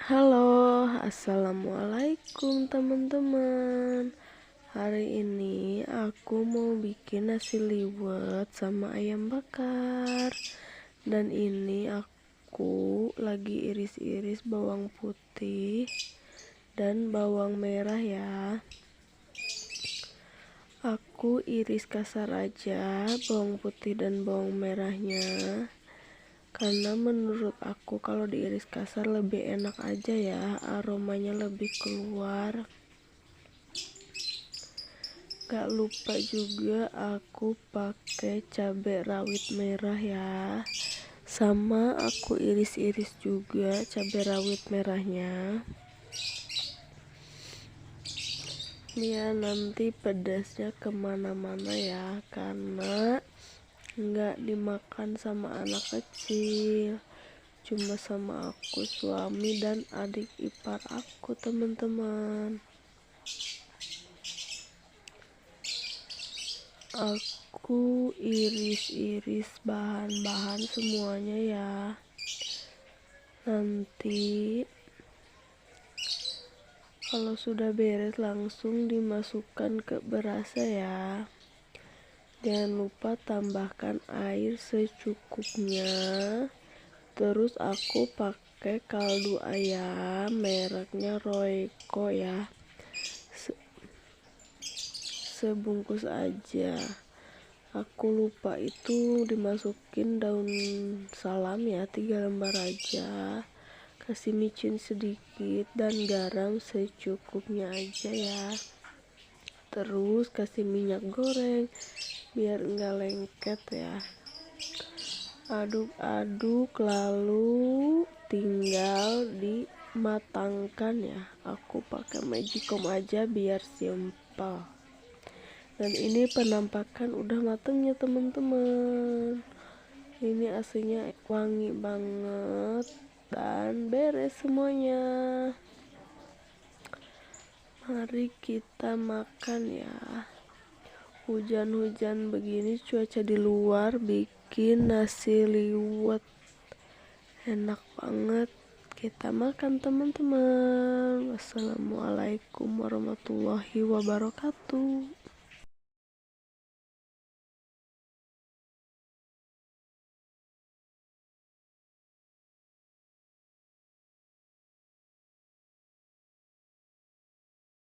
Halo, assalamualaikum teman-teman. Hari ini aku mau bikin nasi liwet sama ayam bakar. Dan ini aku lagi iris-iris bawang putih dan bawang merah ya. Aku iris kasar aja bawang putih dan bawang merahnya, karena menurut aku kalau diiris kasar lebih enak aja ya, aromanya lebih keluar. Gak lupa juga aku pakai cabai rawit merah ya, sama aku iris-iris juga cabai rawit merahnya, biar nanti pedasnya kemana-mana ya, karena nggak dimakan sama anak kecil, cuma sama aku, suami, dan adik ipar aku teman-teman. Aku iris-iris bahan-bahan semuanya ya. Nanti kalau sudah beres langsung dimasukkan ke berasa ya. Jangan lupa tambahkan air secukupnya. Terus aku pakai kaldu ayam mereknya Royco ya, sebungkus aja. Aku lupa itu dimasukin daun salam ya, 3 lembar aja. Kasih micin sedikit dan garam secukupnya aja ya. Terus kasih minyak goreng biar enggak lengket ya. Aduk-aduk lalu tinggal dimatangkan ya. Aku pakai magicom aja biar simple. Dan ini penampakan udah matengnya teman-teman. Ini aslinya wangi banget dan beres semuanya. Mari kita makan ya. Hujan-hujan begini cuaca di luar bikin nasi liwet enak banget. Kita makan teman-teman. Wassalamualaikum warahmatullahi wabarakatuh.